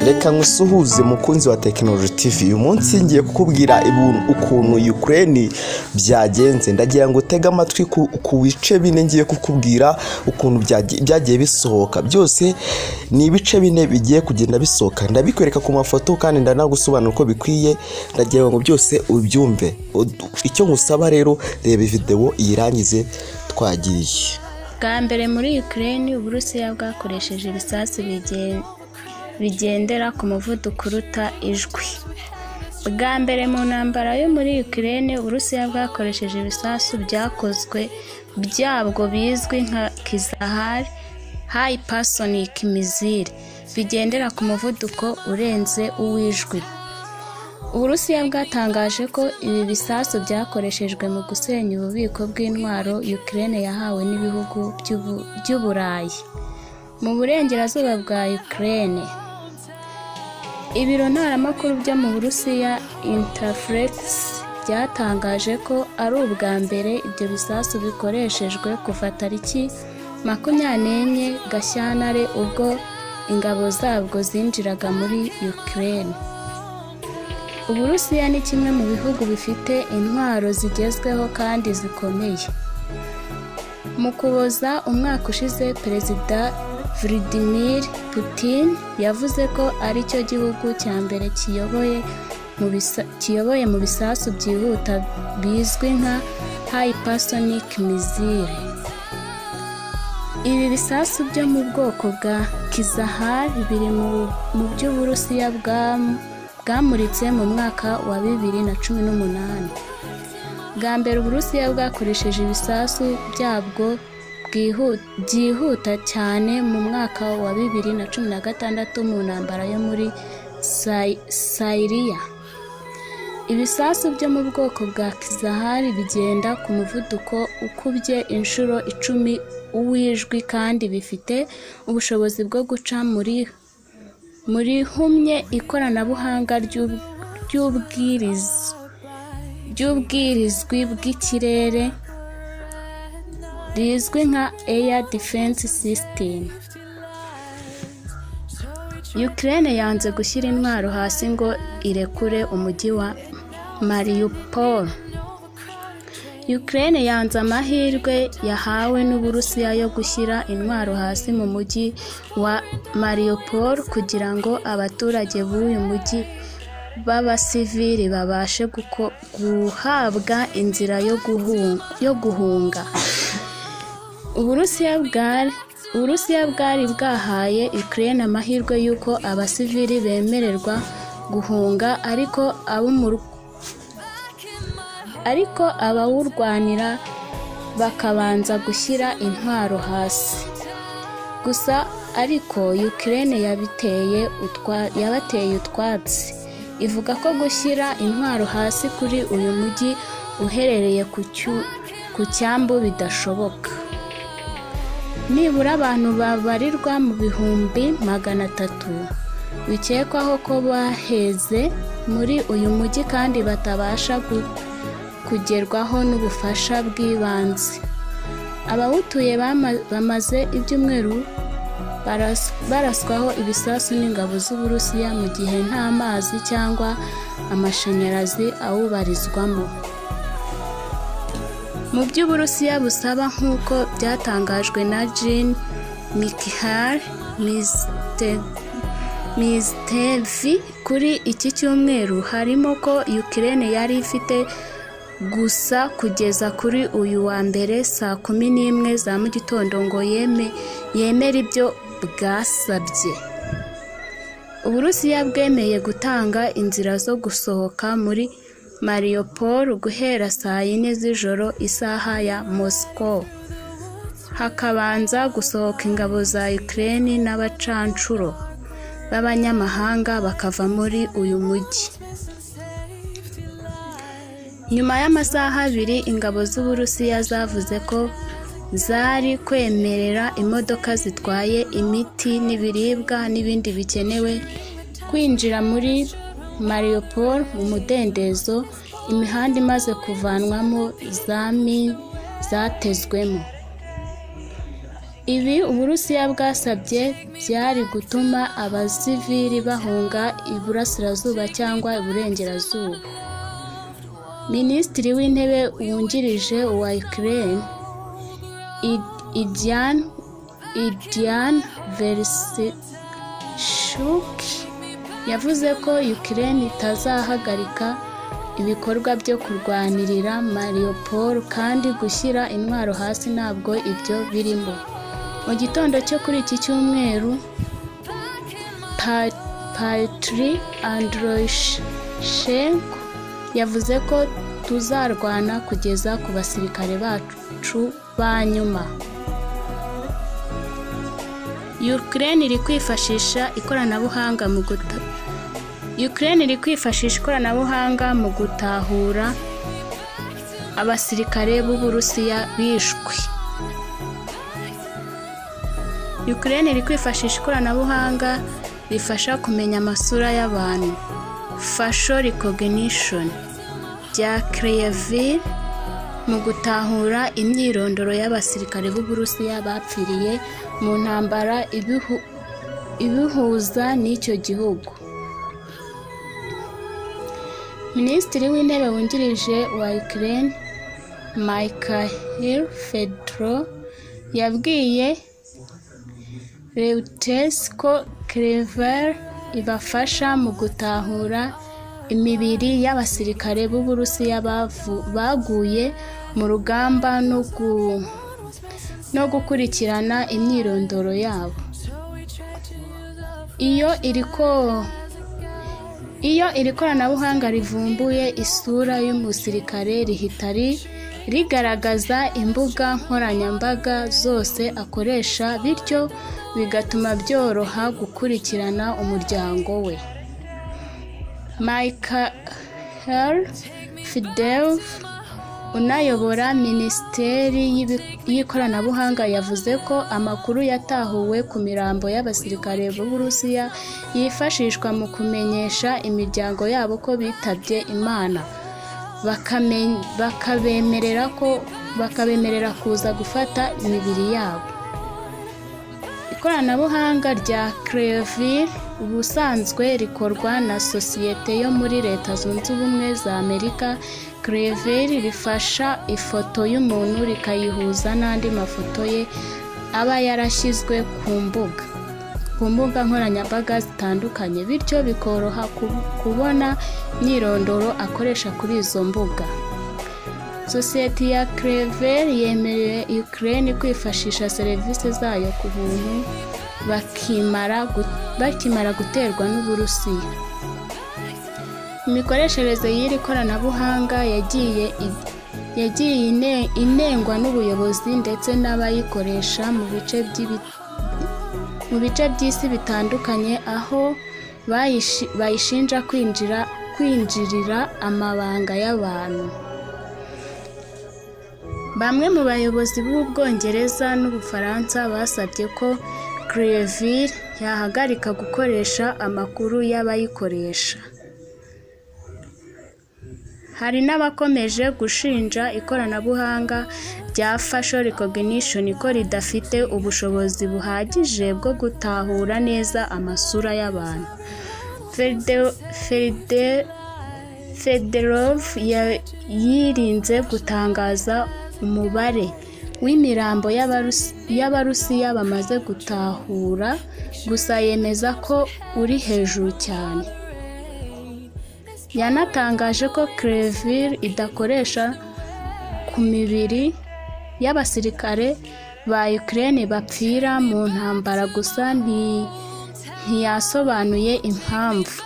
Reka ngusuhuze mukunzi wa Technology TV. Uyu munsi ngiye kukubwira ukuntu Ukraine byagenze. Ndagira ngo tega amatwi ku bice bine ngiye kukubwira ukuntu byagiye bisohoka. Byose ni ibice bine bigiye kugenda bisohoka. Ndabikwereka ku mafoto kandi ndanagusobanura uko bikwiye. Ndagira ngo byose ubyumve. Icyo ngusaba rero, reba video iyirangize twagiye. Bwa mbere muri Ukraine Uburusiya bwakoresheje ibisasu bigendera ku muvuduko uruta ijwi. Bwa mbere mu ntambara yo muri Ukraine Uburusiya bwakoresheje ibisasu byakozwe byabwo bizwi nka Kizahari hypersonic missile bigendera ku muvuduko urenze uw'ijwi. Uburusiya bwatangaje ko ibi bisasu byakoreshejwe mu gusenya ububiko bw'intwaro Ukraine yahawe n'ibihugu by'Uburayi mu burengerazuba bwa Ukraine. Ibiro ntaramakuru byo mu Burusiya Interfax byatangaje ko ari ubwa mbere ibyo bisasu bikoreshejwe kuva tariki 24 Gashyantare ubwo ingabo zabwo zinjiraga muri Ukraine. Uburusiya ni kimwe mu bihugu bifite intwaro zigezweho kandi zikomeye. Mu Kuboza umwaka ushize Perezida Vladimir Putin yavuze ko ari cyo gihugu cya mbere kiyoboye mu bisasu byihuta bizwi nka hypersonic missile. Ibi bisasu byo mu bwoko bwa Kizahari biri mu by'Uburusiya bwamuritse mu mwaka wa 2018. Bwa mbere Uburusiya bwakoresheje ibisasu byabwo byihuta cyane mu mwaka wa 2016 mu ntambara yo muri Syria. Ibisasu byo mu bwoko bwa Kizahari bigenda ku muvuduko ukubye inshuro 10 uw'ijwi kandi bifite ubushobozi bwo guca muri humye ikoranabuhanga ry'ubwirizwi bw'ikirere rizwi nka Air Defense System. Ukraine yanze gushyira intwaro hasi ngo irekure umujyi wa Mariupol. Ukraine yanze amahirwe yahawe n'Uburusiya yo gushyira intwaro hasi mu mujyi wa Mariupol kugira ngo abaturage b'uyu mujyi b'abasivili babashe guhabwa inzira yo guhunga. Uburusiya bwari bwahaye Ukraine amahirwe y'uko abasivili bemererwa guhunga ariko abawurwanira bakabanza gushyira intwaro hasi. Gusa ariko Ukraine yabateye utwatsi. Ivuga ko gushyira intwaro hasi kuri uyu mujyi uherereye ku cyambu bidashoboka. Nibura abantu babarirwa mu bihumbi 300 bikekwaho ko baheze muri uyu mujyi kandi batabasha kugerwaho n'ubufasha bw'ibanze. Abawutuye bamaze ibyumweru baraswaho ibisasu n'ingabo z'Uburusiya mu gihe nta mazi cyangwa amashanyarazi awubarizwamo. Mu by'Uburusiya busaba nk'uko byatangajwe na Jean Mikhail Mistevi kuri iki cyumweru harimo ko Ukraine yari ifite gusa kugeza kuri uyu wa mbere saa 11 za mu gitondo ngo yemere ibyo bwasabye. Uburusiya bwemeye gutanga inzira zo gusohoka muri Mariupol guhera saa 4 z'ijoro isaha ya Moscow. Hakabanza gusohoka ingabo za Ukraine n'abacancuro b'abanyamahanga bakava muri uyu mujyi. Nyuma y'amasaha 2 ingabo z'Uburusiya zavuze ko zari kwemerera imodoka zitwaye imiti n'ibiribwa n'ibindi bikenewe kwinjira muri Mariupol mu mudendezo. Imihanda imaze kuvanwamo zatezwemo. Ibi Uburusiya bwasabye byari gutuma abasivili bahunga iburasirazuba cyangwa iburengerazuba. Minisitiri w'intebe wungirije wa Ukraine Idian Vereshchuk yavuze ko Ukraine itazahagarika ibikorwa byo kurwanirira Mariupol kandi gushyira intwaro hasi ntabwo ibyo birimo. Mu gitondo cyo kuri iki cyumweru, Patri Androshenko yavuze ko tuzarwana kugeza ku basirikare bacu ba nyuma. Ukraine iri kwifashisha ikoranabuhanga mu gutahura abasirikare b'Uburusiya bishwe. Ukraine iri kwifashisha ikoranabuhanga rifasha kumenya amasura y'abantu, facial recognition, byakaze mu gutahura imyirondoro y'abasirikare b'Uburusiya bapfiriye mu ntambara ibihuza n'icyo gihugu. Minisitiri w'intebe wungirije wa Ukraine Mikhail Fedorov yabwiye Reuters ko Kiev ibafasha mu gutahura imibiri y'abasirikare b'Uburusiya baguye mu rugamba no gukurikirana imyirondoro yabo. Iyo iri koranabuhanga rivumbuye isura y'umusirikare rihita rigaragaza imbuga nkoranyambaga zose akoresha, bityo bigatuma byoroha gukurikirana umuryango we. Mikhail Fedorov unayobora Minisiteri y'Ikoranabuhanga yavuze ko amakuru yatahuwe ku mirambo y'abasirikare b'Uburusiya yifashishwa mu kumenyesha imiryango yabo ko bitabye Imana, bakabemerera kuza gufata imibiri yabo. Ikoranabuhanga rya Kiev ubusanzwe rikorwa na sosiyete yo muri Leta Zunze Ubumwe za Amerika. Kiev rifasha ifoto y'umuntu rikayihuza n'andi mafoto ye aba yarashyizwe ku mbuga nkoranyambaga zitandukanye, bityo bikoroha kubona imyirondoro akoresha kuri izo mbuga. Sosiyete ya Kiev yemereye Ukraine kwifashisha serivisi zayo ku buntu bakimara guterwa n'Uburusiya. Imikoreshereze y'iri koranabuhanga yagiye inengwa n'ubuyobozi ndetse n'abayikoresha mu bice by'isi bitandukanye, aho bayishinja kwinjirira amabanga y'abantu. Bamwe mu bayobozi b'Ubwongereza n'Ubufaransa basabye ko Kiev yahagarika gukoresha amakuru y'abayikoresha. Hari n'abakomeje gushinja ikoranabuhanga rya facial recognition ko ridafite ubushobozi buhagije bwo gutahura neza amasura y'abantu. Fedorov yirinze gutangaza umubare w'imirambo y'Abarusiya bamaze gutahura, gusa yemeza ko uri hejuru cyane. Yanatangaje ko Kiev idakoresha ku mibiri y'abasirikare ba Ukraine bapfira mu ntambara, gusa ntiyasobanuye impamvu.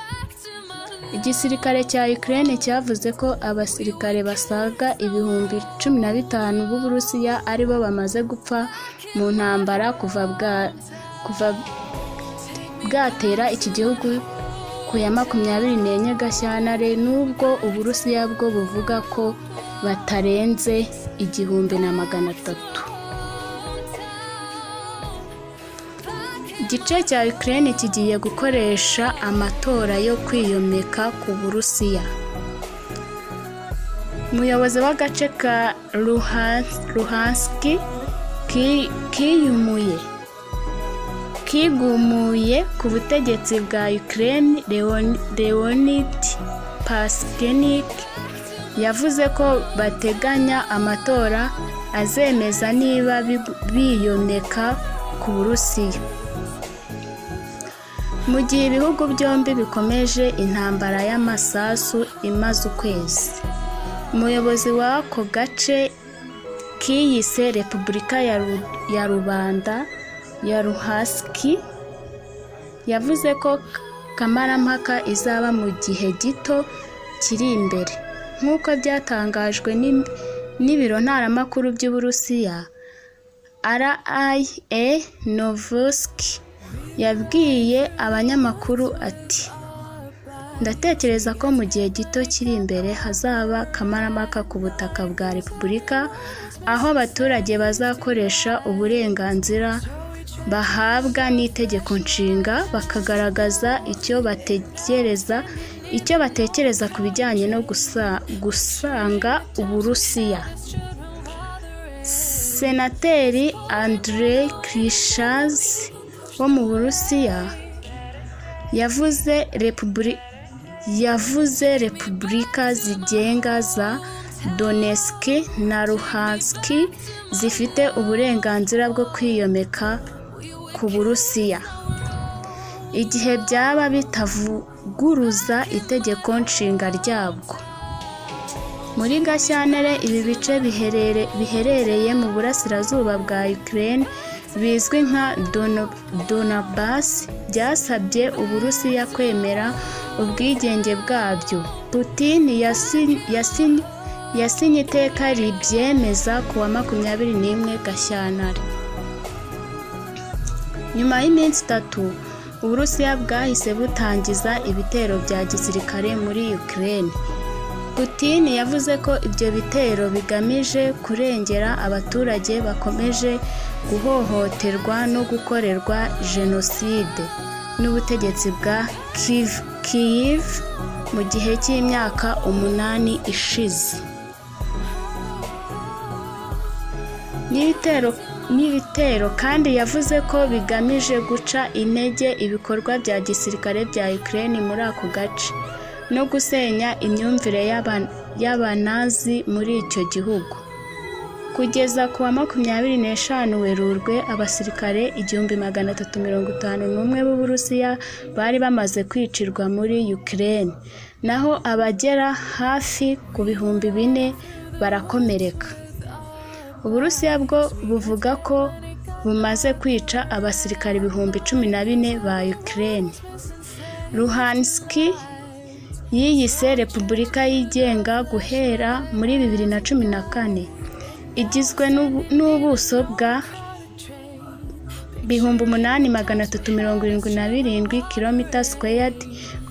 Igisirikare cya Ukraine cyavuze ko abasirikare basaga 15,000 b'Uburusiya aribo bamaze gupfa mu ntambara kuva bwatera iki gihugu ku ya 24 Gashyantare, nubwo Uburusiya bwo buvuga ko batarenze 1,300. Igice cya Ukraine kigiye gukoresha amatora yo kwiyomeka ku Burusiya. Umuyobozi w'agace ka Luhansk kigumuye ku butegetsi bwa Ukraine. Leonid Paskenik yavuze ko bateganya amatora azemeza niba biyomeka ku Burusiya. Mu gihe ibihugu byombi bikomeje intambara y'amasasu imaze ukwezi, umuyobozi w'ako gace kiyise Repubulika ya Rubanda ya Luhanski yavuze ko kamarampaka izaba mu gihe gito kiri imbere, nk'uko byatangajwe n'ibiro ntaramakuru by'Uburusiya. RIA Novosti yabwiye abanyamakuru ati, ndatekereza ko mu gihe gito kiri imbere hazaba kamarampaka ku butaka bwa Repubulika, aho abaturage bazakoresha uburenganzira bahabwa n'itegeko nshinga bakagaragaza icyo batekereza ku bijyanye no gusanga Uburusiya. Senateri Andrei Krishazi wo mu Burusiya yavuze Repubulika zigenga za Donetsk na Luhansk zifite uburenganzira bwo kwiyomeka ku Burusiya igihe byaba bitavuguruza itegeko nshinga ryabwo. Muri Gashyantare ibi bice biherereye mu burasirazuba bwa Ukraine bizwi nka Donbas byasabye Uburusiya kwemera ubwigenge bwabyo. Putin yasinye iteka ribyemeza ku wa 21 Gashyantare. Nyuma y'iminsi 3 Uburusiya bwahise butangiza ibitero bya gisirikare muri Ukraine. Putin yavuze ko ibyo bitero bigamije kurengera abaturage bakomeje guhohoterwa no gukorerwa jenoside n'ubutegetsi bwa Kyiv mu gihe cy'imyaka 8 ishize. N'ibitero kandi yavuze ko bigamije guca intege ibikorwa bya gisirikare bya Ukraine muri ako gace no gusenya imyumvire y'abanazi muri icyo gihugu. Kugeza ku wa 25 Werurwe, abasirikare 1351 b'Uburusiya bari bamaze kwicirwa muri Ukraine, naho abagera hafi ku 4,000 barakomereka. Uburusiya bwo buvuga ko bumaze kwica abasirikare 14,000 ba Ukraine. Luhansk yiyise Repubulika yigenga guhera muri 2014, igizwe n'ubuso bwa 8,377 km²,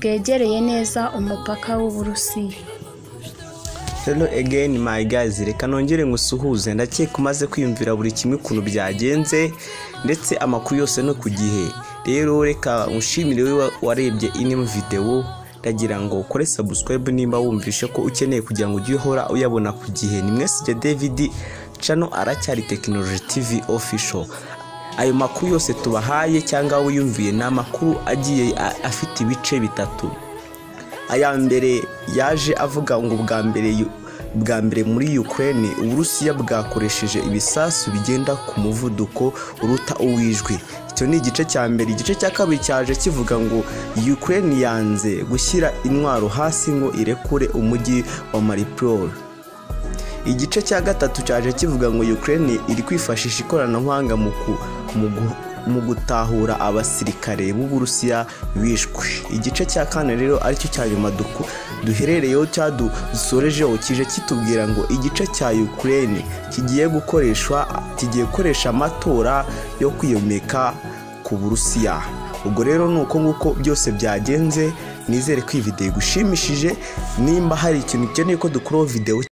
bwegereye neza umupaka w'Uburusiya. Hello again my guys, reka nongere ngusuhuze. Ndakeka umaze kwiyumvira buri kimwe ukuntu byagenze ndetse amakuru yose no ku gihe. Rero reka ushimire wewe warebye ino video, ndagira ngo ukore subscribe nimba wumvishe ko ukeneye kugira ngo ujye uhora uyabona ku gihe. Ni mwese David, channel aracyari Technology TV official. Ayo makuru yose tubahaye cyangwa wiyumviye na makuru agiye afite ibice bitatu. Aya mbere yaje avuga ngo bwa mbere muri Ukraine Uburusiya bwakoresheje ibisasu bigenda ku muvuduko uruta uwijwi. Icyo ni igice cya mbere. Igice cya kabiri cyaje kivuga ngo Ukraine yanze gushyira intwaro hasi ngo irekure umujyi wa Mariupol. Igice cya gatatu cyaje kivuga ngo Ukraine iri kwifashisha ikoranabuhanga mu gutahura abasirikare b'Uburusiya bishwe. Igice cya kane rero aricyo cya nyuma duherereyeho dusorejeho kije kitubwira ngo igice cya Ukraine kigiye gukoresha amatora yo kwiyomeka ku Burusiya. Ubwo rero nuko nguko byose byagenze. Nizere ko iyi video igushimishije. Nimba hari ikintu ukeneye ko dukuraho video